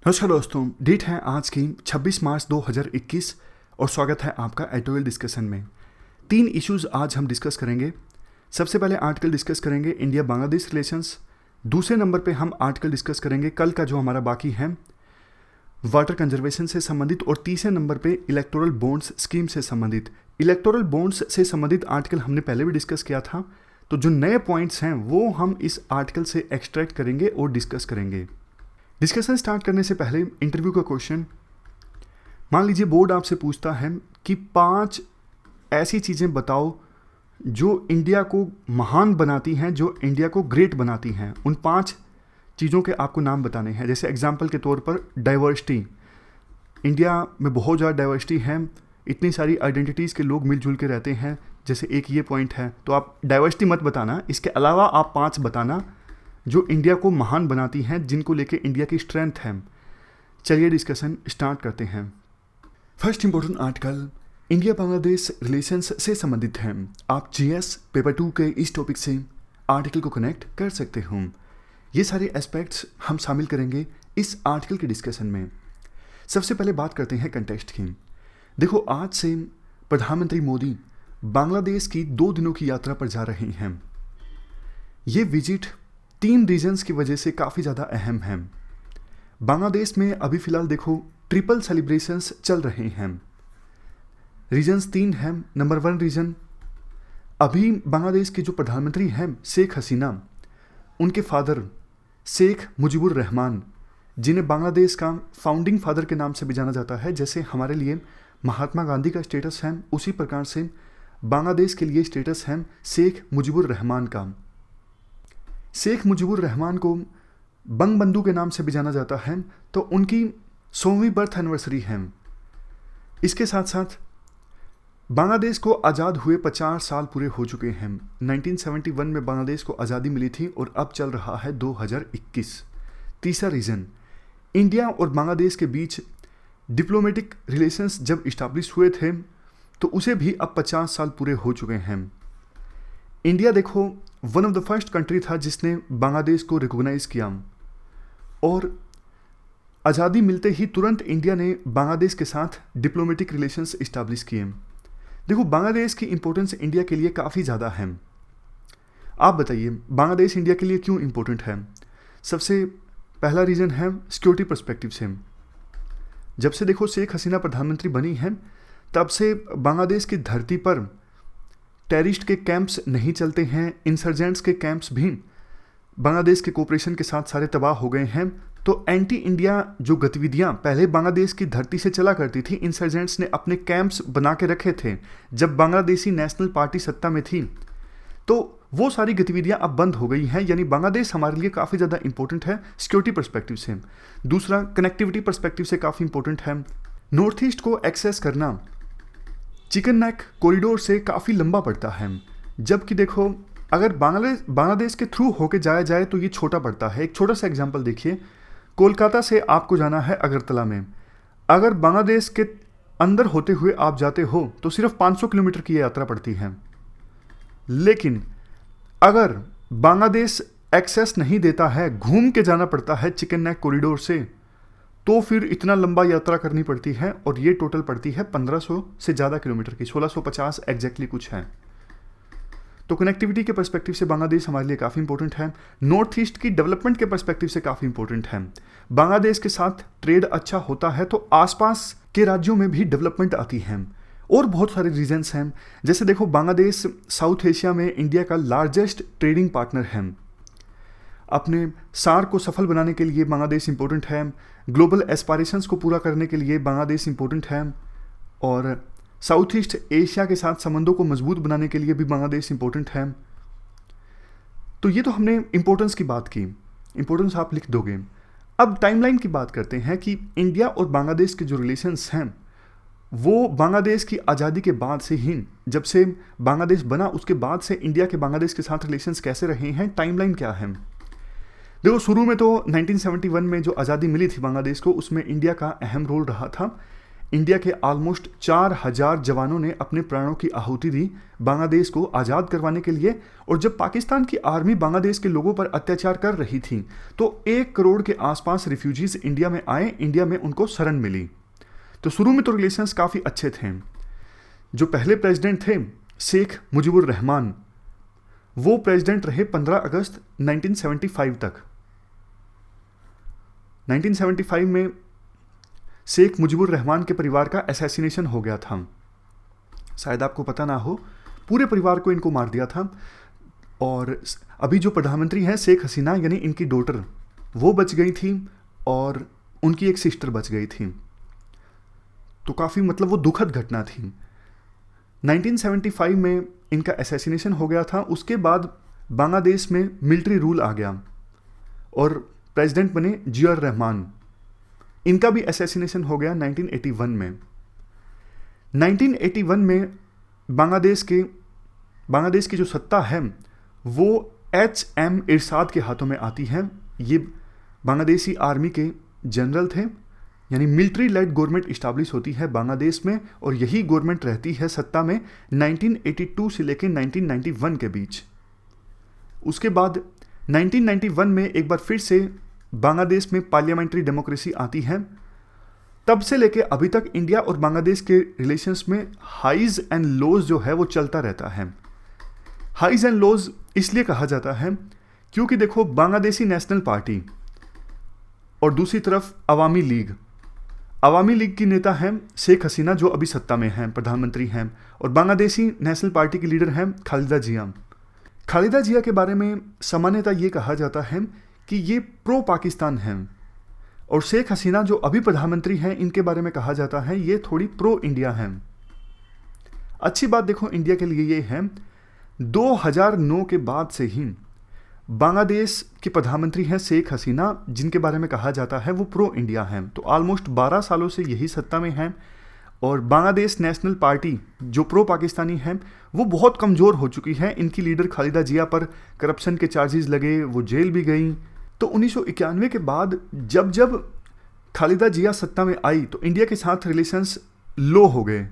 नमस्कार दोस्तों, डेट है आज की 26 मार्च 2021 और स्वागत है आपका एडिटोरियल डिस्कशन में। 3 इश्यूज आज हम डिस्कस करेंगे। सबसे पहले आर्टिकल डिस्कस करेंगे इंडिया बांग्लादेश रिलेशंस। दूसरे नंबर पे हम आर्टिकल डिस्कस करेंगे कल का जो हमारा बाकी है वाटर कंजर्वेशन से संबंधित, और तीसरे नंबर पे इलेक्टोरल बॉन्ड्स स्कीम से संबंधित। इलेक्टोरल बॉन्ड्स से संबंधित आर्टिकल हमने पहले भी डिस्कस किया था, तो जो नए पॉइंट्स हैं वो हम इस आर्टिकल से एक्सट्रैक्ट करेंगे और डिस्कस करेंगे। डिस्कशन स्टार्ट करने से पहले इंटरव्यू का क्वेश्चन, मान लीजिए बोर्ड आपसे पूछता है कि 5 ऐसी चीज़ें बताओ जो इंडिया को महान बनाती हैं, जो इंडिया को ग्रेट बनाती हैं। उन 5 चीज़ों के आपको नाम बताने हैं। जैसे एग्जांपल के तौर पर डाइवर्सिटी, इंडिया में बहुत ज़्यादा डाइवर्सिटी है, इतनी सारी आइडेंटिटीज़ के लोग मिलजुल के रहते हैं, जैसे एक ये पॉइंट है। तो आप डाइवर्सिटी मत बताना, इसके अलावा आप 5 बताना जो इंडिया को महान बनाती हैं, जिनको लेके इंडिया की स्ट्रेंथ है। चलिए डिस्कशन स्टार्ट करते हैं। First important article India Bangladesh relations से संबंधित है। आप जीएस पेपर 2 के इस टॉपिक से आर्टिकल को कनेक्ट कर सकते हो। ये सारे एस्पेक्ट्स हम शामिल करेंगे इस आर्टिकल के डिस्कशन में। सबसे पहले बात करते हैं कंटेक्स्ट की। देखो, आज से प्रधानमंत्री मोदी बांग्लादेश की 2 दिनों की यात्रा पर जा रहे हैं। ये विजिट 3 रीजन्स की वजह से काफ़ी ज़्यादा अहम है। बांग्लादेश में अभी फ़िलहाल देखो ट्रिपल सेलिब्रेशंस चल रहे हैं। रीजन्स 3 हैं। नंबर 1 रीजन, अभी बांग्लादेश के जो प्रधानमंत्री हैं शेख हसीना, उनके फादर शेख मुजीबुर रहमान, जिन्हें बांग्लादेश का फाउंडिंग फादर के नाम से भी जाना जाता है। जैसे हमारे लिए महात्मा गांधी का स्टेटस है, उसी प्रकार से बांग्लादेश के लिए स्टेटस है शेख मुजीबुर रहमान का। शेख मुजीबुर रहमान को बंगबंधु के नाम से भी जाना जाता है, तो उनकी 100वीं बर्थ एनिवर्सरी है। इसके साथ साथ बांग्लादेश को आज़ाद हुए 50 साल पूरे हो चुके हैं। 1971 में बांग्लादेश को आज़ादी मिली थी और अब चल रहा है 2021। तीसरा रीज़न, इंडिया और बांग्लादेश के बीच डिप्लोमेटिक रिलेशंस जब इस्टाब्लिश हुए थे तो उसे भी अब 50 साल पूरे हो चुके हैं। इंडिया देखो one of the first country था जिसने बांग्लादेश को रिकॉग्नाइज किया, और आज़ादी मिलते ही तुरंत इंडिया ने बांग्लादेश के साथ डिप्लोमेटिक रिलेशंस इस्टाब्लिश किए। देखो, बांग्लादेश की इंपॉर्टेंस इंडिया के लिए काफ़ी ज़्यादा है। आप बताइए बांग्लादेश इंडिया के लिए क्यों इंपॉर्टेंट है। सबसे पहला रीज़न है सिक्योरिटी पर्सपेक्टिव से। जब से देखो शेख हसीना प्रधानमंत्री बनी है, तब से बांग्लादेश की धरती पर टेररिस्ट के कैंप्स नहीं चलते हैं। इंसर्जेंट्स के कैंप्स भी बांग्लादेश के कोऑपरेशन के साथ सारे तबाह हो गए हैं। तो एंटी इंडिया जो गतिविधियां पहले बांग्लादेश की धरती से चला करती थी, इंसर्जेंट्स ने अपने कैंप्स बना के रखे थे जब बांग्लादेशी नेशनल पार्टी सत्ता में थी, तो वो सारी गतिविधियां अब बंद हो गई हैं। यानी बांग्लादेश हमारे लिए काफ़ी ज़्यादा इंपॉर्टेंट है सिक्योरिटी परस्पेक्टिव से। दूसरा, कनेक्टिविटी परस्पेक्टिव से काफ़ी इंपॉर्टेंट है। नॉर्थ ईस्ट को एक्सेस करना चिकन नेक कॉरिडोर से काफ़ी लंबा पड़ता है, जबकि देखो अगर बांग्लादेश के थ्रू होके जाया जाए तो ये छोटा पड़ता है। एक छोटा सा एग्जांपल देखिए, कोलकाता से आपको जाना है अगरतला में। अगर बांग्लादेश के अंदर होते हुए आप जाते हो तो सिर्फ 500 किलोमीटर की यात्रा पड़ती है। लेकिन अगर बांग्लादेश एक्सेस नहीं देता है, घूम के जाना पड़ता है चिकन नेक कॉरिडोर से, तो फिर इतना लंबा यात्रा करनी पड़ती है, और ये टोटल पड़ती है 1500 से ज़्यादा किलोमीटर की, 1650 एग्जैक्टली कुछ है। तो कनेक्टिविटी के पर्सपेक्टिव से बांग्लादेश हमारे लिए काफ़ी इंपॉर्टेंट है। नॉर्थ ईस्ट की डेवलपमेंट के पर्सपेक्टिव से काफ़ी इंपॉर्टेंट है। बांग्लादेश के साथ ट्रेड अच्छा होता है तो आसपास के राज्यों में भी डेवलपमेंट आती है। और बहुत सारे रीजन्स हैं, जैसे देखो बांग्लादेश साउथ एशिया में इंडिया का लार्जेस्ट ट्रेडिंग पार्टनर है। अपने सार्क को सफल बनाने के लिए बांग्लादेश इंपॉर्टेंट है। ग्लोबल एस्पायरेशंस को पूरा करने के लिए बांग्लादेश इंपॉर्टेंट है, और साउथ ईस्ट एशिया के साथ संबंधों को मजबूत बनाने के लिए भी बांग्लादेश इंपॉर्टेंट है। तो ये तो हमने इंपॉर्टेंस की बात की, इंपॉर्टेंस आप लिख दोगे। अब टाइमलाइन की बात करते हैं कि इंडिया और बांग्लादेश के जो रिलेशंस हैं वो बांग्लादेश की आज़ादी के बाद से ही, जब से बांग्लादेश बना उसके बाद से इंडिया के बांग्लादेश के साथ रिलेशंस कैसे रहे हैं, टाइमलाइन क्या है। देखो, शुरू में तो 1971 में जो आज़ादी मिली थी बांग्लादेश को, उसमें इंडिया का अहम रोल रहा था। इंडिया के ऑलमोस्ट 4000 जवानों ने अपने प्राणों की आहुति दी बांग्लादेश को आज़ाद करवाने के लिए। और जब पाकिस्तान की आर्मी बांग्लादेश के लोगों पर अत्याचार कर रही थी तो 1 करोड़ के आसपास रिफ्यूजीज इंडिया में आए, इंडिया में उनको शरण मिली। तो शुरू में तो रिलेशंस काफ़ी अच्छे थे। जो पहले प्रेसिडेंट थे शेख मुजीबुर रहमान, वो प्रेसिडेंट रहे 15 अगस्त 1975 तक। 1975 में शेख मुजीबुर रहमान के परिवार का असैसिनेशन हो गया था। शायद आपको पता ना हो, पूरे परिवार को इनको मार दिया था। और अभी जो प्रधानमंत्री हैं शेख हसीना, यानी इनकी डॉटर, वो बच गई थी और उनकी एक सिस्टर बच गई थी। तो काफ़ी मतलब वो दुखद घटना थी। 1975 में इनका असैसिनेशन हो गया था। उसके बाद बांग्लादेश में मिलिट्री रूल आ गया और प्रेसिडेंट बने जियाउर रहमान। इनका भी असैसिनेशन हो गया 1981 में। 1981 में बांग्लादेश की जो सत्ता है वो HM इरशाद के हाथों में आती है। ये बांग्लादेशी आर्मी के जनरल थे, यानी मिलिट्री लेड गवर्नमेंट इस्टाब्लिश होती है बांग्लादेश में, और यही गवर्नमेंट रहती है सत्ता में 1982 से लेकर 1991 के बीच। उसके बाद 1991 में एक बार फिर से बांग्लादेश में पार्लियामेंट्री डेमोक्रेसी आती है। तब से लेकर अभी तक इंडिया और बांग्लादेश के रिलेशंस में हाइज एंड लोज जो है वो चलता रहता है। हाइज एंड लोज इसलिए कहा जाता है क्योंकि देखो, बांग्लादेशी नेशनल पार्टी और दूसरी तरफ अवामी लीग की नेता हैं शेख हसीना, जो अभी सत्ता में हैं, प्रधानमंत्री हैं, और बांग्लादेशी नेशनल पार्टी की लीडर हैं खालिदा जिया के बारे में सामान्यतः ये कहा जाता है कि ये प्रो पाकिस्तान हैं। और शेख हसीना जो अभी प्रधानमंत्री हैं, इनके बारे में कहा जाता है ये थोड़ी प्रो इंडिया हैं। अच्छी बात देखो इंडिया के लिए ये है, 2009 के बाद से ही बांग्लादेश के प्रधानमंत्री हैं शेख हसीना, जिनके बारे में कहा जाता है वो प्रो इंडिया हैं। तो ऑलमोस्ट 12 सालों से यही सत्ता में हैं। और बांग्लादेश नेशनल पार्टी जो प्रो पाकिस्तानी है वो बहुत कमज़ोर हो चुकी है। इनकी लीडर खालिदा जिया पर करप्शन के चार्जेस लगे, वो जेल भी गई। तो 1991 के बाद जब खालिदा जिया सत्ता में आई तो इंडिया के साथ रिलेशंस लो हो गए,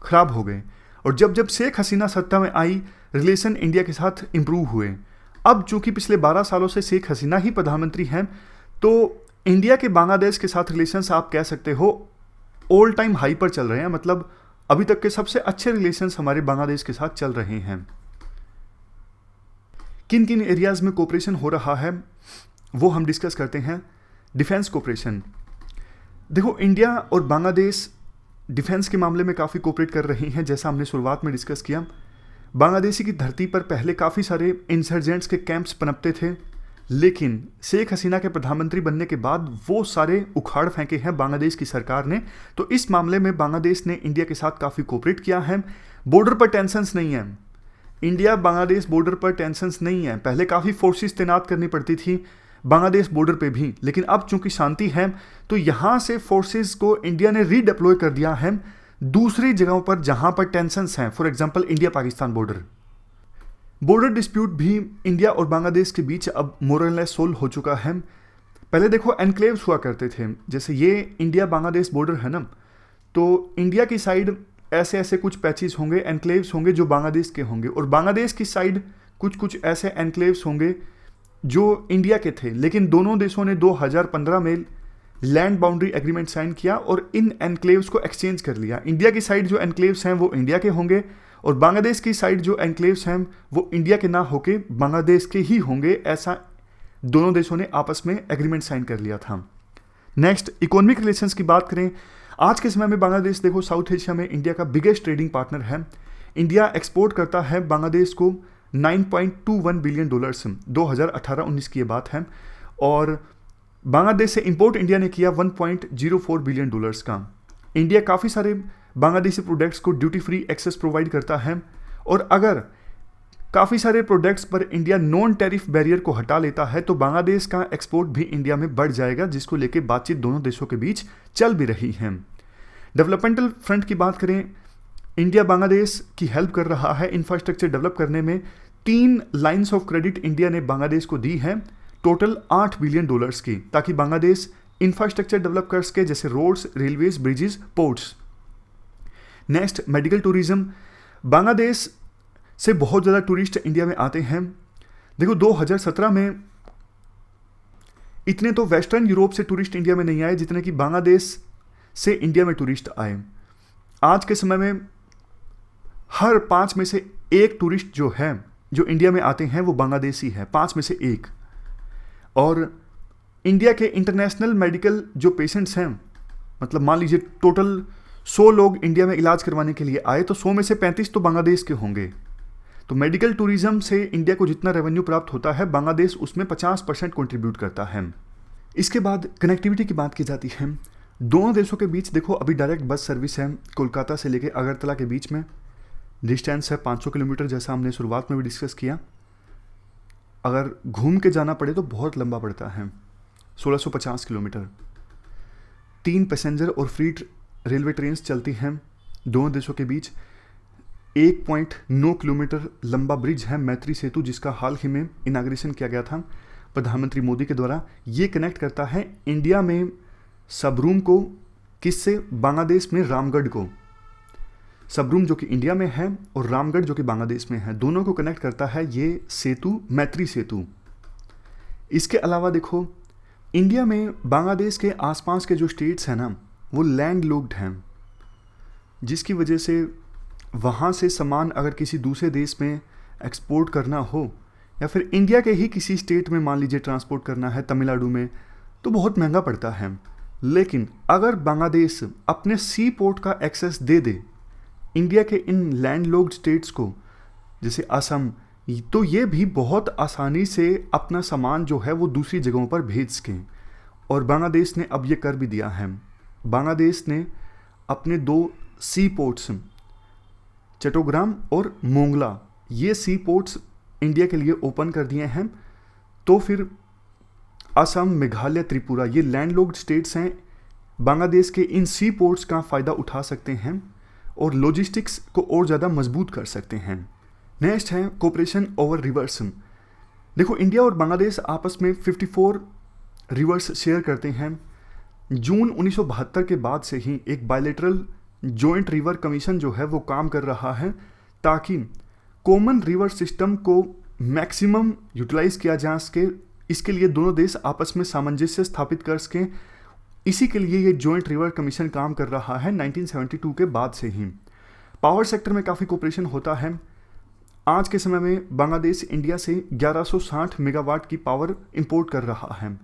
ख़राब हो गए। और जब शेख हसीना सत्ता में आई, रिलेशन इंडिया के साथ इम्प्रूव हुए। अब चूंकि पिछले 12 सालों से शेख हसीना ही प्रधानमंत्री हैं, तो इंडिया के बांग्लादेश के साथ रिलेशंस आप कह सकते हो ऑल टाइम हाई पर चल रहे हैं। मतलब अभी तक के सबसे अच्छे रिलेशंस हमारे बांग्लादेश के साथ चल रहे हैं। किन किन एरियाज़ में कोऑपरेशन हो रहा है वो हम डिस्कस करते हैं। डिफेंस कोऑपरेशन, देखो इंडिया और बांग्लादेश डिफेंस के मामले में काफ़ी कोऑपरेट कर रही हैं। जैसा हमने शुरुआत में डिस्कस किया, बांग्लादेशी की धरती पर पहले काफ़ी सारे इंसर्जेंट्स के कैंप्स पनपते थे, लेकिन शेख हसीना के प्रधानमंत्री बनने के बाद वो सारे उखाड़ फेंके हैं बांग्लादेश की सरकार ने। तो इस मामले में बांग्लादेश ने इंडिया के साथ काफ़ी कोऑपरेट किया है। बॉर्डर पर टेंशन्स नहीं है, इंडिया बांग्लादेश बॉर्डर पर टेंशन्स नहीं है। पहले काफ़ी फोर्सेस तैनात करनी पड़ती थी बांग्लादेश बॉर्डर पे भी, लेकिन अब चूंकि शांति है तो यहाँ से फोर्सेस को इंडिया ने रीडिप्लॉय कर दिया है दूसरी जगहों पर जहाँ पर टेंशन्स हैं। For example India Pakistan border dispute भी इंडिया और बांग्लादेश के बीच अब मोरलेस सोल्व हो चुका है। पहले देखो एनक्लेव्स हुआ करते थे, जैसे ये इंडिया बांग्लादेश बॉर्डर है ना, तो इंडिया की साइड ऐसे ऐसे कुछ पैचेस होंगे, एनक्लेव्स होंगे जो बांग्लादेश के होंगे, और बांग्लादेश की साइड कुछ ऐसे एनक्लेव्स होंगे जो इंडिया के थे। लेकिन दोनों देशों ने 2015 में लैंड बाउंड्री एग्रीमेंट साइन किया और इन एनक्लेव्स को एक्सचेंज कर लिया। इंडिया की साइड जो एनक्लेव्स हैं वो इंडिया के होंगे, और बांग्लादेश की साइड जो एनक्लेव्स हैं वो इंडिया के ना होके बांग्लादेश के ही होंगे। ऐसा दोनों देशों ने आपस में एग्रीमेंट साइन कर लिया था। नेक्स्ट, इकोनॉमिक रिलेशंस की बात करें। आज के समय में बांग्लादेश देखो साउथ एशिया में इंडिया का बिगेस्ट ट्रेडिंग पार्टनर है। इंडिया एक्सपोर्ट करता है बांग्लादेश को $9.21 बिलियन, 2018-19 की ये बात है। और बांग्लादेश से इंपोर्ट इंडिया ने किया $1.04 बिलियन का। इंडिया काफ़ी सारे बांग्लादेशी प्रोडक्ट्स को ड्यूटी फ्री एक्सेस प्रोवाइड करता है, और अगर काफ़ी सारे प्रोडक्ट्स पर इंडिया नॉन टैरिफ बैरियर को हटा लेता है तो बांग्लादेश का एक्सपोर्ट भी इंडिया में बढ़ जाएगा, जिसको लेकर बातचीत दोनों देशों के बीच चल भी रही है। डेवलपमेंटल फ्रंट की बात करें, इंडिया बांग्लादेश की हेल्प कर रहा है इंफ्रास्ट्रक्चर डेवलप करने में। 3 लाइन्स ऑफ क्रेडिट इंडिया ने बांग्लादेश को दी है, टोटल $8 बिलियन की, ताकि बांग्लादेश इंफ्रास्ट्रक्चर डेवलप कर सके, जैसे roads, railways, bridges, ports. Next, medical tourism. Bangladesh से बहुत ज़्यादा टूरिस्ट इंडिया में आते हैं। देखो 2017 में इतने तो वेस्टर्न यूरोप से टूरिस्ट इंडिया में नहीं आए जितने कि बांग्लादेश से इंडिया में टूरिस्ट आए। आज के समय में हर 5 में से 1 टूरिस्ट जो है जो इंडिया में आते हैं वो बांग्लादेशी है, 5 में से 1। और इंडिया के इंटरनेशनल मेडिकल जो पेशेंट्स हैं, मतलब मान लीजिए टोटल 100 लोग इंडिया में इलाज करवाने के लिए आए तो 100 में से 35 तो बांग्लादेश के होंगे। तो मेडिकल टूरिज्म से इंडिया को जितना रेवेन्यू प्राप्त होता है, बांग्लादेश उसमें 50% कंट्रीब्यूट करता है। इसके बाद कनेक्टिविटी की बात की जाती है। दोनों देशों के बीच देखो अभी डायरेक्ट बस सर्विस है कोलकाता से लेकर अगरतला के बीच में। डिस्टेंस है 500 किलोमीटर, जैसा हमने शुरुआत में भी डिस्कस किया। अगर घूम के जाना पड़े तो बहुत लंबा पड़ता है, 1650 किलोमीटर। 3 पैसेंजर और फ्रीट रेलवे ट्रेन्स चलती हैं दोनों देशों के बीच। 1.9 किलोमीटर लंबा ब्रिज है मैत्री सेतु, जिसका हाल ही में इनाग्रेशन किया गया था प्रधानमंत्री मोदी के द्वारा। ये कनेक्ट करता है इंडिया में सबरूम को किससे, बांग्लादेश में रामगढ़ को। सबरूम जो कि इंडिया में है और रामगढ़ जो कि बांग्लादेश में है, दोनों को कनेक्ट करता है ये सेतु, मैत्री सेतु। इसके अलावा देखो इंडिया में बांग्लादेश के आसपास के जो स्टेट्स हैं ना वो लैंड लॉक्ड हैं, जिसकी वजह से वहाँ से सामान अगर किसी दूसरे देश में एक्सपोर्ट करना हो या फिर इंडिया के ही किसी स्टेट में मान लीजिए ट्रांसपोर्ट करना है तमिलनाडु में, तो बहुत महंगा पड़ता है। लेकिन अगर बांग्लादेश अपने सी पोर्ट का एक्सेस दे दे इंडिया के इन लैंडलॉक्ड स्टेट्स को, जैसे असम, तो ये भी बहुत आसानी से अपना सामान जो है वो दूसरी जगहों पर भेज सकें। और बांग्लादेश ने अब ये कर भी दिया है। बांग्लादेश ने अपने 2 सी पोर्ट्स, चट्टग्राम और मोंगला, ये सी पोर्ट्स इंडिया के लिए ओपन कर दिए हैं। तो फिर असम, मेघालय, त्रिपुरा, ये लैंडलॉक्ड स्टेट्स हैं, बांग्लादेश के इन सी पोर्ट्स का फ़ायदा उठा सकते हैं और लॉजिस्टिक्स को और ज़्यादा मजबूत कर सकते हैं। नेक्स्ट है कोऑपरेशन ओवर रिवर्स। देखो इंडिया और बांग्लादेश आपस में 54 रिवर्स शेयर करते हैं। जून 1972 के बाद से ही एक बायलैटरल जॉइंट रिवर कमीशन जो है वो काम कर रहा है ताकि कॉमन रिवर सिस्टम को मैक्सिमम यूटिलाइज किया जा सके। इसके लिए दोनों देश आपस में सामंजस्य स्थापित कर सकें। इसी के लिए ये जॉइंट रिवर कमीशन काम कर रहा है 1972 के बाद से ही। पावर सेक्टर में काफ़ी कोऑपरेशन होता है। आज के समय में बांग्लादेश इंडिया से 1160 मेगावाट की पावर इंपोर्ट कर रहा है।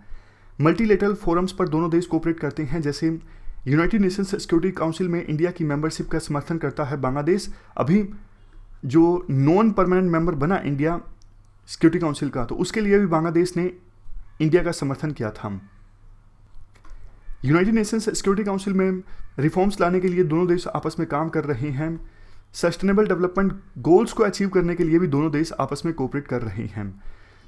मल्टीलेटरल फोरम्स पर दोनों देश कोऑपरेट करते हैं, जैसे यूनाइटेड नेशंस सिक्योरिटी काउंसिल में इंडिया की मेंबरशिप का समर्थन करता है बांग्लादेश। अभी जो नॉन परमानेंट मेंबर बना इंडिया सिक्योरिटी काउंसिल का, तो उसके लिए भी बांग्लादेश ने इंडिया का समर्थन किया था। यूनाइटेड नेशंस सिक्योरिटी काउंसिल में रिफॉर्म्स लाने के लिए दोनों देश आपस में काम कर रहे हैं। सस्टेनेबल डेवलपमेंट गोल्स को अचीव करने के लिए भी दोनों देश आपस में कोऑपरेट कर रहे हैं।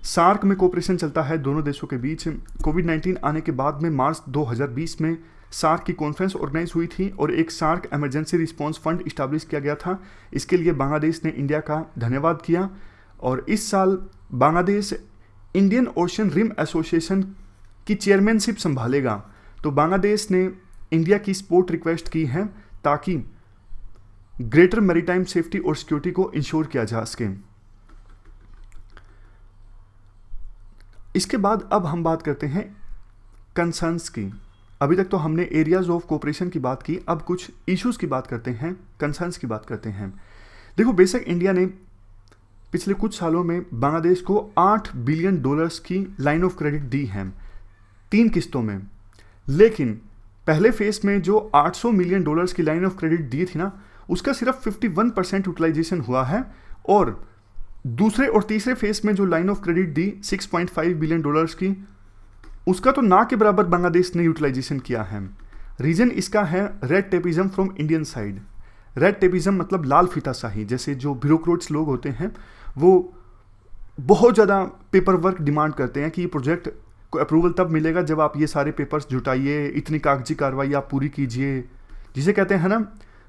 सार्क में कोऑपरेशन चलता है दोनों देशों के बीच। कोविड-19 आने के बाद में मार्च 2020 में सार्क की कॉन्फ्रेंस ऑर्गेनाइज हुई थी और एक SAARC emergency response fund establish किया गया था। इसके लिए बांग्लादेश ने इंडिया का धन्यवाद किया और इस साल Bangladesh Indian Ocean Rim Association की चेयरमैनशिप संभालेगा। तो बांग्लादेश ने इंडिया की सपोर्ट रिक्वेस्ट की है ताकि ग्रेटर मैरीटाइम सेफ्टी और सिक्योरिटी को इंश्योर किया जा सके। इसके बाद अब हम बात करते हैं कंसर्न्स की। अभी तक तो हमने एरियाज ऑफ कोऑपरेशन की बात की, अब कुछ इश्यूज की बात करते हैं, कंसर्न्स की बात करते हैं। देखो बेशक इंडिया ने पिछले कुछ सालों में बांग्लादेश को $8 बिलियन की लाइन ऑफ क्रेडिट दी है 3 किस्तों में, लेकिन पहले फेज में जो $800 मिलियन की लाइन ऑफ क्रेडिट दी थी ना, उसका सिर्फ 51% यूटिलाइजेशन हुआ है। और दूसरे और तीसरे फेज में जो line of credit the $6.5 billion की, उसका तो ना के बराबर बांग्लादेश ने यूटिलाइजेशन किया है। रीजन इसका है red tapism from Indian side. Red tapism मतलब लाल फीताशाही, जैसे जो ब्यूरोक्रेट्स लोग होते हैं वो बहुत ज़्यादा पेपर वर्क डिमांड करते हैं कि ये प्रोजेक्ट को अप्रूवल तब मिलेगा जब आप ये सारे पेपर्स जुटाइए, इतनी कागजी कार्रवाई आप पूरी कीजिए, जिसे कहते हैं ना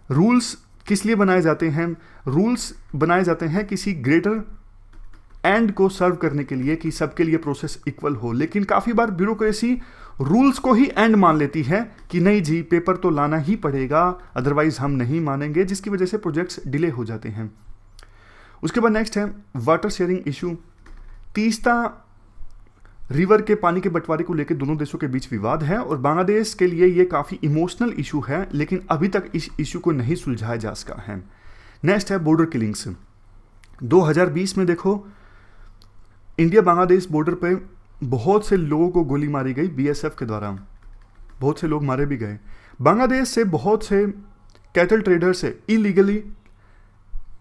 रूल्स। किस लिए बनाए जाते हैं? रूल्स बनाए जाते हैं किसी ग्रेटर एंड को सर्व करने के लिए कि सबके लिए प्रोसेस इक्वल हो। लेकिन काफ़ी बार ब्यूरोक्रेसी रूल्स को ही एंड मान लेती है कि नहीं जी पेपर तो लाना ही पड़ेगा, अदरवाइज हम नहीं मानेंगे, जिसकी वजह से प्रोजेक्ट्स डिले हो जाते हैं। उसके बाद नेक्स्ट है water sharing issue. Teesta river के पानी के बंटवारे को लेकर दोनों देशों के बीच विवाद है और बांग्लादेश के लिए ये काफ़ी इमोशनल इशू है, लेकिन अभी तक इस इशू को नहीं सुलझाया जा सका है। नेक्स्ट है बॉर्डर किलिंग्स। 2020 में देखो इंडिया बांग्लादेश बॉर्डर पे बहुत से लोगों को गोली मारी गई बीएसएफ के द्वारा, बहुत से लोग मारे भी गए। बांग्लादेश से बहुत से कैटल ट्रेडर से इलीगली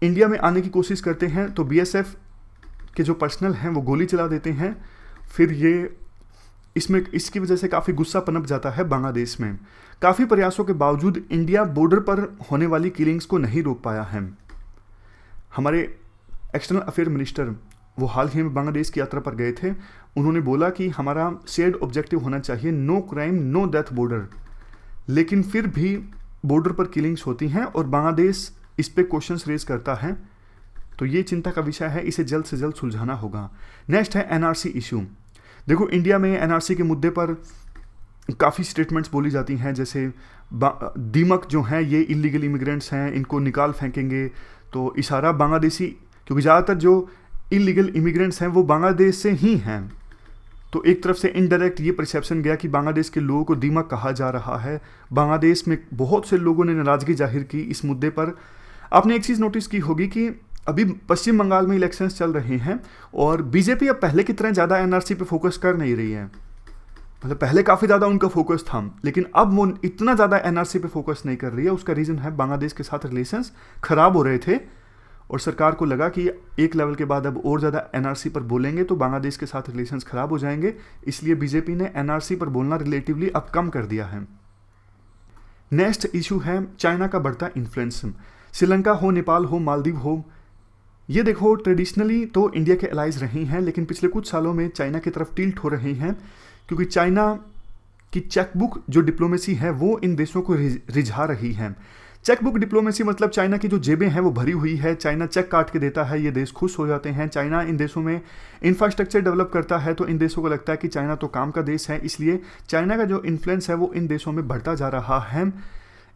इंडिया में आने की कोशिश करते हैं, तो बीएसएफ के जो पर्सनल हैं वो गोली चला देते हैं। फिर ये इसकी वजह से काफ़ी गुस्सा पनप जाता है बांग्लादेश में। काफ़ी प्रयासों के बावजूद इंडिया बॉर्डर पर होने वाली किलिंग्स को नहीं रोक पाया है। हमारे एक्सटर्नल अफेयर मिनिस्टर वो हाल ही में बांग्लादेश की यात्रा पर गए थे। उन्होंने बोला कि हमारा शेयर्ड ऑब्जेक्टिव होना चाहिए no crime no death border, लेकिन फिर भी बॉर्डर पर किलिंग्स होती हैं और बांग्लादेश इस पे क्वेश्चंस रेज करता है, तो ये चिंता का विषय है, इसे जल्द से जल्द सुलझाना होगा। नेक्स्ट है एनआरसी इशू। देखो इंडिया में एनआरसी के मुद्दे पर काफ़ी स्टेटमेंट्स बोली जाती हैं, जैसे दीमक जो हैं ये इलीगल इमिग्रेंट्स हैं, इनको निकाल फेंकेंगे। तो इशारा बांग्लादेशी, क्योंकि ज़्यादातर जो इलीगल इमिग्रेंट्स हैं वो बांग्लादेश से ही हैं, तो एक तरफ से इनडायरेक्ट ये परसेप्शन गया कि बांग्लादेश के लोगों को दीमक कहा जा रहा है। बांग्लादेश में बहुत से लोगों ने नाराज़गी जाहिर की इस मुद्दे पर। आपने एक चीज़ नोटिस की होगी कि अभी पश्चिम बंगाल में इलेक्शंस चल रहे हैं और बीजेपी अब पहले की तरह ज़्यादा एनआरसी पे फोकस कर नहीं रही है। मतलब पहले काफ़ी ज़्यादा उनका फोकस था, लेकिन अब वो इतना ज़्यादा एनआरसी पे फोकस नहीं कर रही है। उसका रीज़न है बांग्लादेश के साथ रिलेशंस ख़राब हो रहे थे और सरकार को लगा कि एक लेवल के बाद अब और ज़्यादा एनआरसी पर बोलेंगे तो बांग्लादेश के साथ रिलेशंस ख़राब हो जाएंगे, इसलिए बीजेपी ने एनआरसी पर बोलना रिलेटिवली अब कम कर दिया है। नेक्स्ट इशू है चाइना का बढ़ता इन्फ्लुएंस। श्रीलंका हो, नेपाल हो, मालदीव हो, ये देखो ट्रेडिशनली तो इंडिया के एलाइज रही हैं, लेकिन पिछले कुछ सालों में चाइना की तरफ टिल्ट हो रही हैं, क्योंकि चाइना की चेकबुक जो डिप्लोमेसी है वो इन देशों को रिझा रही है। चेकबुक डिप्लोमेसी मतलब चाइना की जो जेबें हैं वो भरी हुई है, चाइना चेक काट के देता है, ये देश खुश हो जाते हैं। चाइना इन देशों में इंफ्रास्ट्रक्चर डेवलप करता है, तो इन देशों को लगता है कि चाइना तो काम का देश है, इसलिए चाइना का जो इन्फ्लुएंस है वो इन देशों में बढ़ता जा रहा है।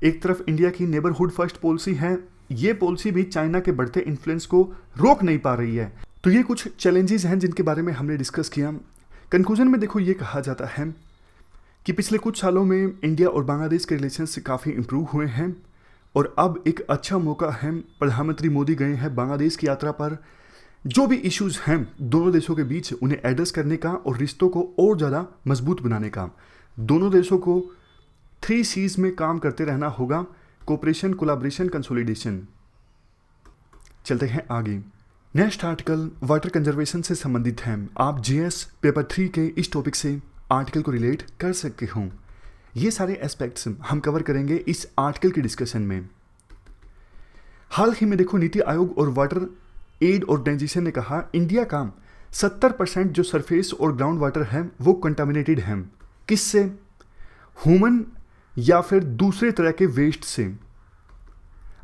एक तरफ इंडिया की नेबरहुड फर्स्ट पॉलिसी है, ये पॉलिसी भी चाइना के बढ़ते इन्फ्लुएंस को रोक नहीं पा रही है। तो ये कुछ चैलेंजेस हैं जिनके बारे में हमने डिस्कस किया। कंक्लूजन में देखो ये कहा जाता है कि पिछले कुछ सालों में इंडिया और बांग्लादेश के रिलेशंस काफ़ी इम्प्रूव हुए हैं और अब एक अच्छा मौका है। प्रधानमंत्री मोदी गए हैं बांग्लादेश की यात्रा पर, जो भी इश्यूज़ हैं दोनों देशों के बीच उन्हें एड्रेस करने का और रिश्तों को और ज़्यादा मजबूत बनाने का। दोनों देशों को 3 C's में काम करते रहना होगा, कोऑपरेशन, कोलैबोरेशन, कंसोलिडेशन। चलते हैं आगे। नेक्स्ट आर्टिकल वाटर कंजर्वेशन से संबंधित है। आप जीएस पेपर 3 के इस टॉपिक से आर्टिकल को रिलेट कर सकते हो। ये सारे एस्पेक्ट्स हम कवर करेंगे इस आर्टिकल के डिस्कशन में। हाल ही में देखो नीति आयोग और वाटर एड ऑर्गेनाइजेशन ने कहा इंडिया का 70% जो सरफेस और ग्राउंड वाटर है वो कंटामिनेटेड है। किससे? ह्यूमन या फिर दूसरे तरह के वेस्ट से।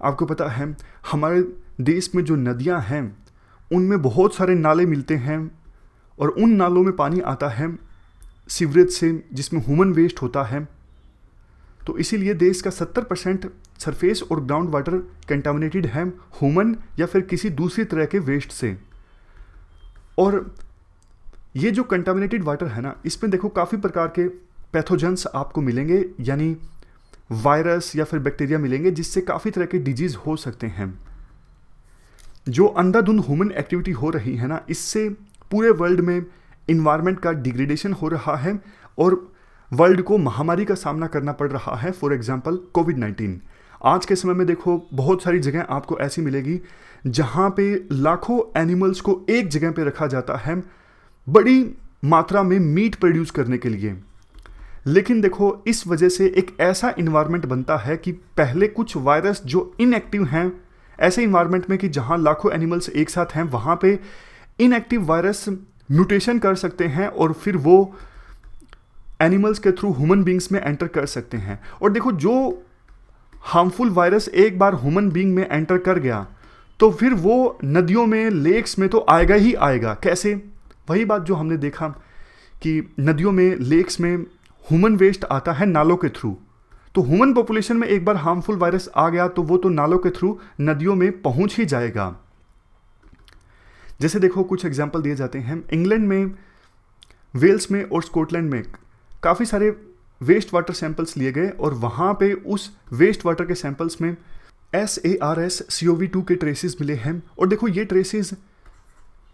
आपको पता है हमारे देश में जो नदियां हैं उनमें बहुत सारे नाले मिलते हैं और उन नालों में पानी आता है सीवरेज से, जिसमें ह्यूमन वेस्ट होता है। तो इसीलिए देश का 70% सरफेस और ग्राउंड वाटर कंटामिनेटेड है ह्यूमन या फिर किसी दूसरी तरह के वेस्ट से। और ये जो कंटामिनेटेड वाटर है ना, इसमें देखो काफ़ी प्रकार के पैथोजेंस आपको मिलेंगे, यानी वायरस या फिर बैक्टीरिया मिलेंगे, जिससे काफ़ी तरह के डिजीज़ हो सकते हैं। जो अंधाधुंध ह्यूमन एक्टिविटी हो रही है ना, इससे पूरे वर्ल्ड में इन्वायरमेंट का डिग्रेडेशन हो रहा है और वर्ल्ड को महामारी का सामना करना पड़ रहा है। फॉर एग्जांपल कोविड-19। आज के समय में देखो बहुत सारी जगह आपको ऐसी मिलेगी जहाँ पे लाखों एनिमल्स को एक जगह पे रखा जाता है बड़ी मात्रा में मीट प्रोड्यूस करने के लिए। लेकिन देखो इस वजह से एक ऐसा इन्वायरमेंट बनता है कि पहले कुछ वायरस जो इनएक्टिव हैं ऐसे इन्वायरमेंट में कि जहाँ लाखों एनिमल्स एक साथ हैं, वहाँ पे इनएक्टिव वायरस म्यूटेशन कर सकते हैं और फिर वो एनिमल्स के थ्रू ह्यूमन बींग्स में एंटर कर सकते हैं। और देखो जो हार्मफुल वायरस एक बार ह्यूमन बींग में एंटर कर गया तो फिर वो नदियों में, लेक्स में तो आएगा ही आएगा। कैसे? वही बात जो हमने देखा कि नदियों में, लेक्स में ह्यूमन वेस्ट आता है नालों के थ्रू। तो ह्यूमन पॉपुलेशन में एक बार हार्मफुल वायरस आ गया तो वो तो नालों के थ्रू नदियों में पहुंच ही जाएगा। जैसे देखो कुछ एग्जाम्पल दिए जाते हैं, इंग्लैंड में, वेल्स में और स्कॉटलैंड में काफ़ी सारे वेस्ट वाटर सैंपल्स लिए गए और वहाँ पे उस वेस्ट वाटर के सैंपल्स में SARS-CoV-2 के ट्रेसेस मिले हैं। और देखो ये ट्रेसेस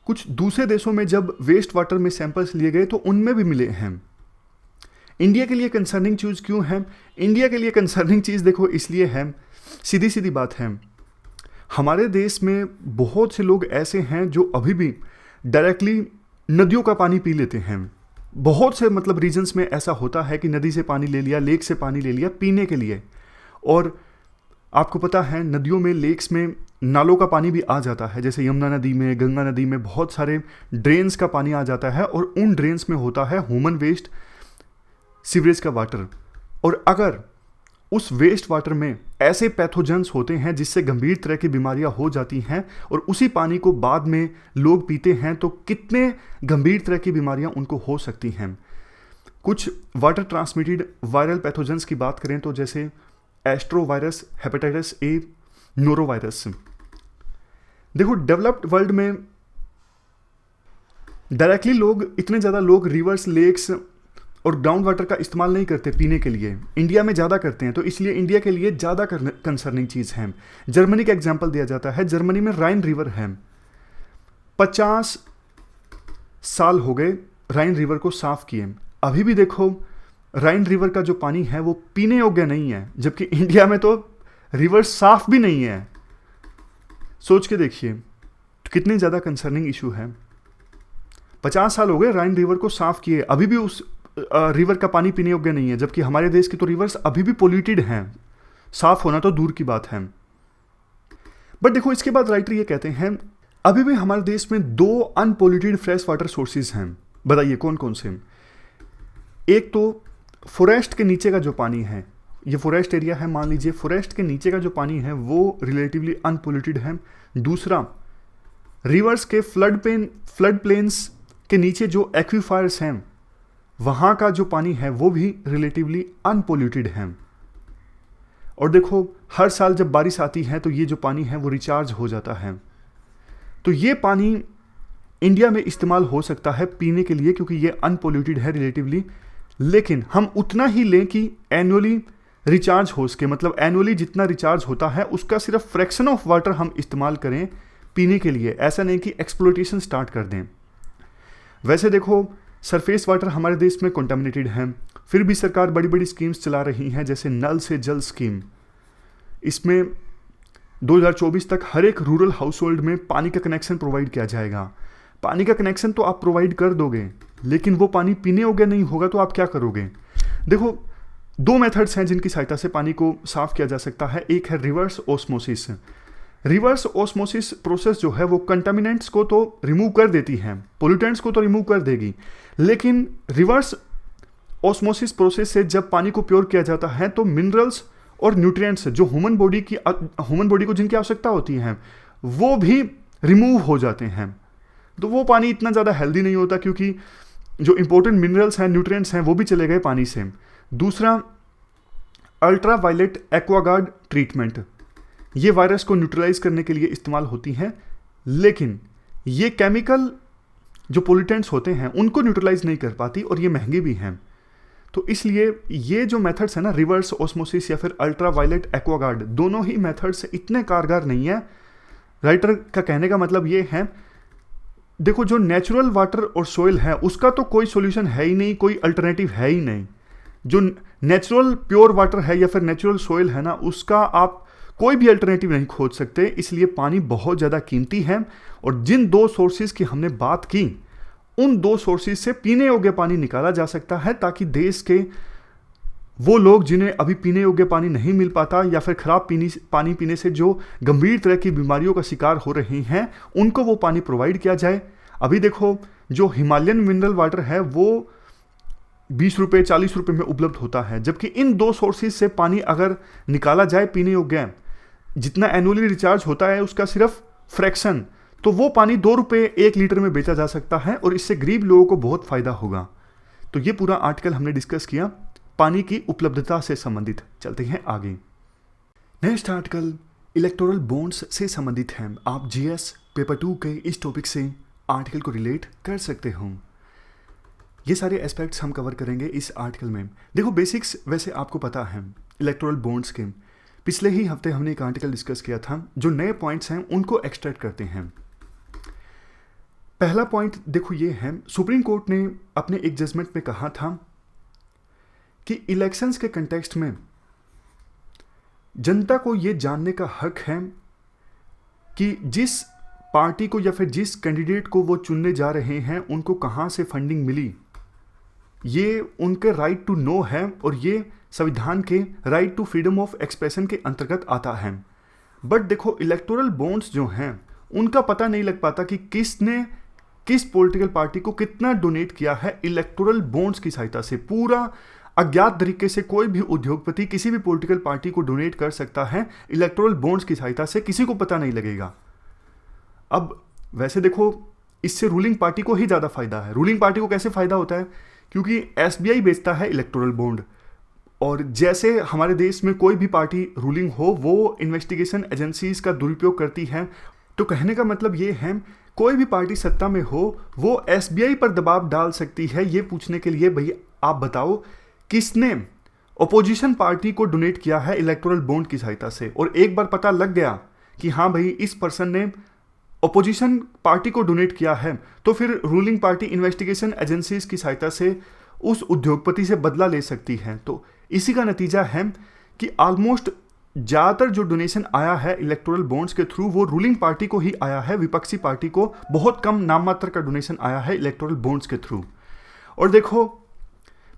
कुछ दूसरे देशों में जब वेस्ट वाटर में सैंपल्स लिए गए तो उनमें भी मिले हैं। इंडिया के लिए कंसर्निंग चीज़ क्यों है? इंडिया के लिए कंसर्निंग चीज़ देखो इसलिए है, सीधी सीधी बात है, हमारे देश में बहुत से लोग ऐसे हैं जो अभी भी डायरेक्टली नदियों का पानी पी लेते हैं। बहुत से मतलब रीजन्स में ऐसा होता है कि नदी से पानी ले लिया, लेक से पानी ले लिया पीने के लिए। और आपको पता है नदियों में, लेक्स में नालों का पानी भी आ जाता है, जैसे यमुना नदी में, गंगा नदी में बहुत सारे ड्रेन्स का पानी आ जाता है और उन ड्रेन्स में होता है ह्यूमन वेस्ट, सीवरेज का वाटर। और अगर उस वेस्ट वाटर में ऐसे पैथोजेंस होते हैं जिससे गंभीर तरह की बीमारियां हो जाती हैं और उसी पानी को बाद में लोग पीते हैं तो कितने गंभीर तरह की बीमारियां उनको हो सकती हैं। कुछ वाटर ट्रांसमिटेड वायरल पैथोजेंस की बात करें तो जैसे astro virus, hepatitis A, noro virus. देखो डेवलप्ड वर्ल्ड में डायरेक्टली लोग, इतने ज़्यादा लोग रिवर्स, लेक्स और ग्राउंड वाटर का इस्तेमाल नहीं करते पीने के लिए। इंडिया में ज़्यादा करते हैं, तो इसलिए इंडिया के लिए ज़्यादा कंसर्निंग चीज़ है। जर्मनी का एग्जांपल दिया जाता है, जर्मनी में राइन रिवर है, 50 साल हो गए राइन रिवर को साफ किए, अभी भी देखो राइन रिवर का जो पानी है वो पीने योग्य नहीं है, जबकि इंडिया में तो रिवर साफ भी नहीं है। सोच के देखिए कितनी ज़्यादा कंसर्निंग इशू है। 50 साल हो गए राइन रिवर को साफ किए, अभी भी उस रिवर का पानी पीने योग्य नहीं है, जबकि हमारे देश के तो रिवर्स अभी भी पोल्यूटेड हैं, साफ होना तो दूर की बात है। बट देखो इसके बाद राइटर ये कहते हैं अभी भी हमारे देश में 2 अनपोल्यूटेड फ्रेश वाटर सोर्सेज हैं। बताइए कौन कौन से? एक तो फॉरेस्ट के नीचे का जो पानी है, ये फॉरेस्ट एरिया है, मान लीजिए फॉरेस्ट के नीचे का जो पानी है वो रिलेटिवली अनपोल्यूटेड है। दूसरा, रिवर्स के फ्लड प्लेन्स के नीचे जो एक्वीफायर्स हैं वहाँ का जो पानी है वो भी रिलेटिवली अनपोल्यूटेड है। और देखो हर साल जब बारिश आती है तो ये जो पानी है वो रिचार्ज हो जाता है। तो ये पानी इंडिया में इस्तेमाल हो सकता है पीने के लिए क्योंकि ये अनपोल्यूटेड है रिलेटिवली, लेकिन हम उतना ही लें कि एनुअली रिचार्ज हो सके, मतलब एनुअली जितना रिचार्ज होता है उसका सिर्फ फ्रैक्शन ऑफ वाटर हम इस्तेमाल करें पीने के लिए, ऐसा नहीं कि एक्सप्लोटेशन स्टार्ट कर दें। वैसे देखो सरफेस वाटर हमारे देश में कंटामिनेटेड है, फिर भी सरकार बड़ी बड़ी स्कीम्स चला रही हैं, जैसे नल से जल स्कीम। इसमें 2024 तक हर एक रूरल हाउस होल्ड में पानी का कनेक्शन प्रोवाइड किया जाएगा। पानी का कनेक्शन तो आप प्रोवाइड कर दोगे, लेकिन वो पानी पीने योग्य नहीं होगा तो आप क्या करोगे? देखो 2 मेथड्स हैं जिनकी सहायता से पानी को साफ किया जा सकता है। एक है reverse osmosis. Reverse osmosis process जो है वो कंटामिनेंट्स को तो रिमूव कर देती है, पोल्यूटेंट्स को तो रिमूव कर देगी, लेकिन रिवर्स ऑस्मोसिस प्रोसेस से जब पानी को प्योर किया जाता है तो मिनरल्स और न्यूट्रिएंट्स जो ह्यूमन बॉडी को जिनकी आवश्यकता होती है वो भी रिमूव हो जाते हैं। तो वो पानी इतना ज़्यादा हेल्दी नहीं होता क्योंकि जो इंपॉर्टेंट मिनरल्स हैं, न्यूट्रिएंट्स हैं, वो भी चले गए पानी से। दूसरा, अल्ट्रा वायलेट एक्वागार्ड ट्रीटमेंट, ये वायरस को न्यूट्रलाइज करने के लिए इस्तेमाल होती हैं, लेकिन ये केमिकल जो पोल्यूटेंट्स होते हैं उनको न्यूट्रलाइज नहीं कर पाती और ये महंगे भी हैं। तो इसलिए ये जो मेथड्स है ना, रिवर्स ऑस्मोसिस या फिर अल्ट्रा वायलेट एक्वागार्ड, दोनों ही मेथड्स इतने कारगर नहीं है। राइटर का कहने का मतलब ये है, देखो जो नेचुरल वाटर और सोइल है उसका तो कोई सॉल्यूशन है ही नहीं, कोई अल्टरनेटिव है ही नहीं। जो नेचुरल प्योर वाटर है या फिर नेचुरल सोइल है ना, उसका आप कोई भी अल्टरनेटिव नहीं खोज सकते। इसलिए पानी बहुत ज़्यादा कीमती है और जिन 2 सोर्सेज की हमने बात की उन 2 सोर्सेज से पीने योग्य पानी निकाला जा सकता है, ताकि देश के वो लोग जिन्हें अभी पीने योग्य पानी नहीं मिल पाता या फिर खराब पानी पीने से जो गंभीर तरह की बीमारियों का शिकार हो रहे हैं उनको वो पानी प्रोवाइड किया जाए। अभी देखो जो हिमालयन मिनरल वाटर है वो 20 रुपये 40 रुपये में उपलब्ध होता है, जबकि इन 2 सोर्सेज से पानी अगर निकाला जाए पीने योग्य, जितना एनुअली रिचार्ज होता है उसका सिर्फ फ्रैक्शन, तो वो पानी 2 रुपये 1 लीटर में बेचा जा सकता है और इससे गरीब लोगों को बहुत फायदा होगा। तो ये पूरा आर्टिकल हमने डिस्कस किया पानी की उपलब्धता से संबंधित। चलते हैं आगे। नेक्स्ट आर्टिकल इलेक्टोरल बॉन्ड्स से संबंधित है। आप जीएस पेपर 2 के इस टॉपिक से आर्टिकल को रिलेट कर सकते हो। ये सारे एस्पेक्ट्स हम कवर करेंगे इस आर्टिकल में। देखो बेसिक्स वैसे आपको पता है इलेक्टोरल बॉन्ड्स के। पिछले ही हफ्ते हमने एक आर्टिकल डिस्कस किया था। जो नए पॉइंट्स हैं उनको एक्सट्रैक्ट करते हैं। पहला पॉइंट देखो ये है, सुप्रीम कोर्ट ने अपने एक जजमेंट में कहा था कि इलेक्शंस के कंटेक्स्ट में जनता को ये जानने का हक है कि जिस पार्टी को या फिर जिस कैंडिडेट को वो चुनने जा रहे हैं उनको कहाँ से फंडिंग मिली। ये उनके राइट टू नो है और ये संविधान के right to freedom of expression के अंतर्गत आता है। बट देखो इलेक्टोरल बॉन्ड्स जो हैं उनका पता नहीं लग पाता कि किसने किस पॉलिटिकल पार्टी को कितना डोनेट किया है इलेक्टोरल बॉन्ड्स की सहायता से। पूरा अज्ञात तरीके से कोई भी उद्योगपति किसी भी पॉलिटिकल पार्टी को डोनेट कर सकता है इलेक्टोरल बॉन्ड्स की सहायता से, किसी को पता नहीं लगेगा। अब वैसे देखो इससे रूलिंग पार्टी को ही ज़्यादा फायदा है। रूलिंग पार्टी को कैसे फायदा होता है? क्योंकि एसबीआई बेचता है इलेक्टोरल बॉन्ड, और जैसे हमारे देश में कोई भी पार्टी रूलिंग हो वो इन्वेस्टिगेशन एजेंसीज का दुरुपयोग करती है। तो कहने का मतलब ये है कोई भी पार्टी सत्ता में हो वो एसबीआई पर दबाव डाल सकती है ये पूछने के लिए भाई आप बताओ किसने ओपोजिशन पार्टी को डोनेट किया है इलेक्टोरल बॉन्ड की सहायता से। और एक बार पता लग गया कि हाँ भाई इस पर्सन ने ओपोजिशन पार्टी को डोनेट किया है, तो फिर रूलिंग पार्टी इन्वेस्टिगेशन एजेंसीज की सहायता से उस उद्योगपति से बदला ले सकती है। तो इसी का नतीजा है कि ऑलमोस्ट ज़्यादातर जो डोनेशन आया है इलेक्टोरल बॉन्ड्स के थ्रू वो रूलिंग पार्टी को ही आया है। विपक्षी पार्टी को बहुत कम नाम मात्र का डोनेशन आया है इलेक्टोरल बॉन्ड्स के थ्रू। और देखो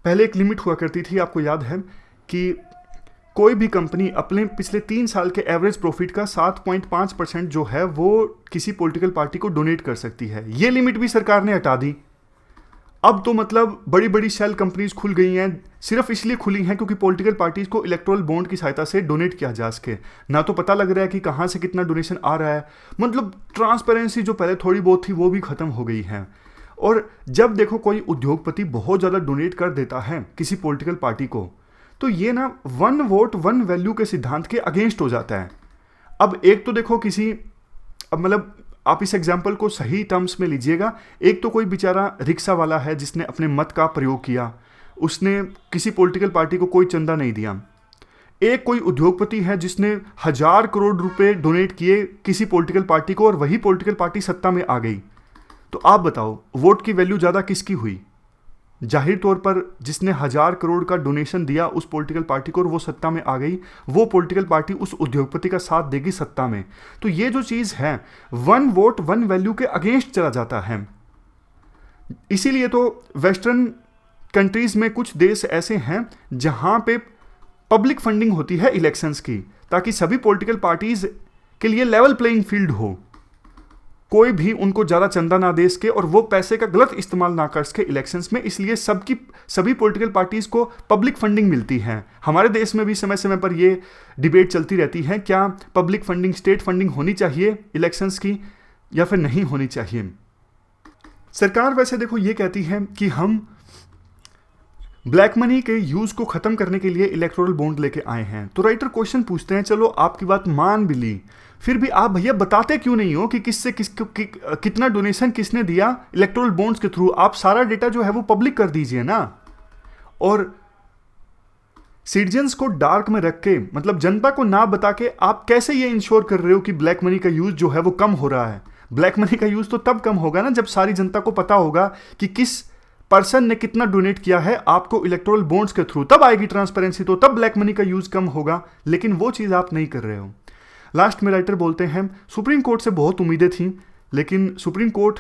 पहले एक लिमिट हुआ करती थी, आपको याद है कि कोई भी कंपनी अपने पिछले 3 साल के एवरेज प्रॉफिट का 7.5% जो है वो किसी पॉलिटिकल पार्टी को डोनेट कर सकती है। ये लिमिट भी सरकार ने हटा दी। अब तो मतलब बड़ी बड़ी शेल कंपनीज खुल गई हैं, सिर्फ इसलिए खुली हैं क्योंकि पॉलिटिकल पार्टीज को इलेक्टोरल बॉन्ड की सहायता से डोनेट किया जा सके। ना तो पता लग रहा है कि कहाँ से कितना डोनेशन आ रहा है, मतलब ट्रांसपेरेंसी जो पहले थोड़ी बहुत थी वो भी खत्म हो गई है। और जब देखो कोई उद्योगपति बहुत ज़्यादा डोनेट कर देता है किसी पॉलिटिकल पार्टी को, तो ये ना 1 वोट 1 वैल्यू के सिद्धांत के अगेंस्ट हो जाता है। अब एक तो देखो अब मतलब आप इस एग्जाम्पल को सही टर्म्स में लीजिएगा। एक तो कोई बेचारा रिक्शा वाला है जिसने अपने मत का प्रयोग किया, उसने किसी पॉलिटिकल पार्टी को कोई चंदा नहीं दिया। एक कोई उद्योगपति है जिसने 1000 करोड़ रुपए डोनेट किए किसी पॉलिटिकल पार्टी को और वही पॉलिटिकल पार्टी सत्ता में आ गई। तो आप बताओ वोट की वैल्यू ज़्यादा किसकी हुई? जाहिर तौर पर जिसने 1000 करोड़ का डोनेशन दिया उस पॉलिटिकल पार्टी को और वो सत्ता में आ गई, वो पॉलिटिकल पार्टी उस उद्योगपति का साथ देगी सत्ता में। तो ये जो चीज़ है 1 वोट 1 वैल्यू के अगेंस्ट चला जाता है। इसीलिए तो वेस्टर्न कंट्रीज में कुछ देश ऐसे हैं जहां पे पब्लिक फंडिंग होती है इलेक्शंस की, ताकि सभी पॉलिटिकल पार्टीज के लिए लेवल प्लेइंग फील्ड हो, कोई भी उनको ज़्यादा चंदा ना दे सके और वो पैसे का गलत इस्तेमाल ना कर सके इलेक्शंस में। इसलिए सभी पॉलिटिकल पार्टीज़ को पब्लिक फंडिंग मिलती है। हमारे देश में भी समय समय पर ये डिबेट चलती रहती है, क्या पब्लिक फंडिंग स्टेट फंडिंग होनी चाहिए इलेक्शंस की या फिर नहीं होनी चाहिए। सरकार वैसे देखो ये कहती है कि हम ब्लैक मनी के यूज़ को ख़त्म करने के लिए इलेक्टोरल बॉन्ड लेके आए हैं। तो राइटर क्वेश्चन पूछते हैं, चलो आपकी बात मान भी ली, फिर भी आप भैया बताते क्यों नहीं हो कि कितना डोनेशन किसने दिया इलेक्टोरल बॉन्ड्स के थ्रू? आप सारा डेटा जो है वो पब्लिक कर दीजिए ना। और सिटीजन्स को डार्क में रख के, मतलब जनता को ना बता के आप कैसे ये इंश्योर कर रहे हो कि ब्लैक मनी का यूज़ जो है वो कम हो रहा है? ब्लैक मनी का यूज़ तो तब कम होगा ना जब सारी जनता को पता होगा कि किस पर्सन ने कितना डोनेट किया है आपको इलेक्टोरल बॉन्ड्स के थ्रू, तब आएगी ट्रांसपेरेंसी, तो तब ब्लैक मनी का यूज़ कम होगा। लेकिन वो चीज़ आप नहीं कर रहे हो। लास्ट में राइटर बोलते हैं सुप्रीम कोर्ट से बहुत उम्मीदें थी, लेकिन सुप्रीम कोर्ट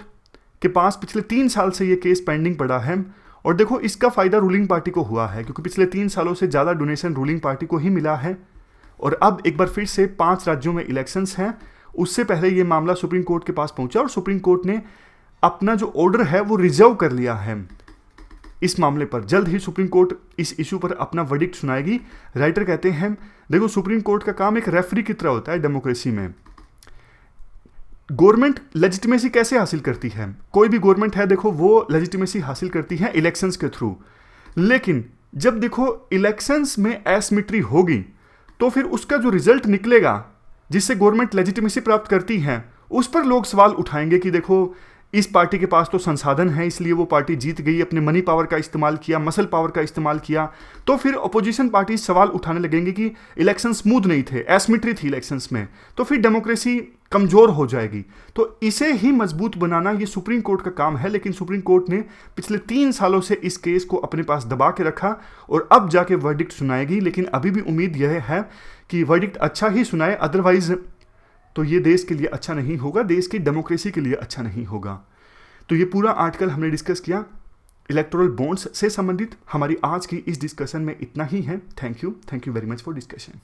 के पास पिछले 3 साल से ये केस पेंडिंग पड़ा है। और देखो इसका फ़ायदा रूलिंग पार्टी को हुआ है क्योंकि पिछले 3 सालों से ज़्यादा डोनेशन रूलिंग पार्टी को ही मिला है। और अब एक बार फिर से 5 राज्यों में इलेक्शंस हैं। उससे पहले ये मामला सुप्रीम कोर्ट के पास पहुंचा और सुप्रीम कोर्ट ने अपना जो ऑर्डर है वो रिजर्व कर लिया है इस मामले पर। जल्द ही सुप्रीम कोर्ट इस इशू पर अपना वर्डिक्ट सुनाएगी। राइटर कहते हैं देखो सुप्रीम कोर्ट का काम एक रेफरी की तरह होता है डेमोक्रेसी में। गवर्नमेंट लेजिटिमेसी कैसे हासिल करती है? कोई भी गवर्नमेंट है देखो, वो लेजिटिमेसी हासिल करती है इलेक्शंस के थ्रू। लेकिन जब देखो इलेक्शंस में एसिमेट्री होगी तो फिर उसका जो रिजल्ट निकलेगा जिससे गवर्नमेंट लेजिटिमेसी प्राप्त करती है, उस पर लोग सवाल उठाएंगे कि देखो इस पार्टी के पास तो संसाधन है इसलिए वो पार्टी जीत गई, अपने मनी पावर का इस्तेमाल किया, मसल पावर का इस्तेमाल किया। तो फिर अपोजिशन पार्टी सवाल उठाने लगेंगे कि इलेक्शन स्मूथ नहीं थे, एसिमेट्री थी इलेक्शंस में, तो फिर डेमोक्रेसी कमजोर हो जाएगी। तो इसे ही मजबूत बनाना ये सुप्रीम कोर्ट का काम है। लेकिन सुप्रीम कोर्ट ने पिछले 3 सालों से इस केस को अपने पास दबा के रखा और अब जाके वर्डिक्ट सुनाएगी। लेकिन अभी भी उम्मीद यह है कि वर्डिक्ट अच्छा ही सुनाए, अदरवाइज तो ये देश के लिए अच्छा नहीं होगा, देश की डेमोक्रेसी के लिए अच्छा नहीं होगा। तो ये पूरा आर्टिकल हमने डिस्कस किया इलेक्टोरल बॉन्ड्स से संबंधित। हमारी आज की इस डिस्कशन में इतना ही है। Thank you very much for discussion.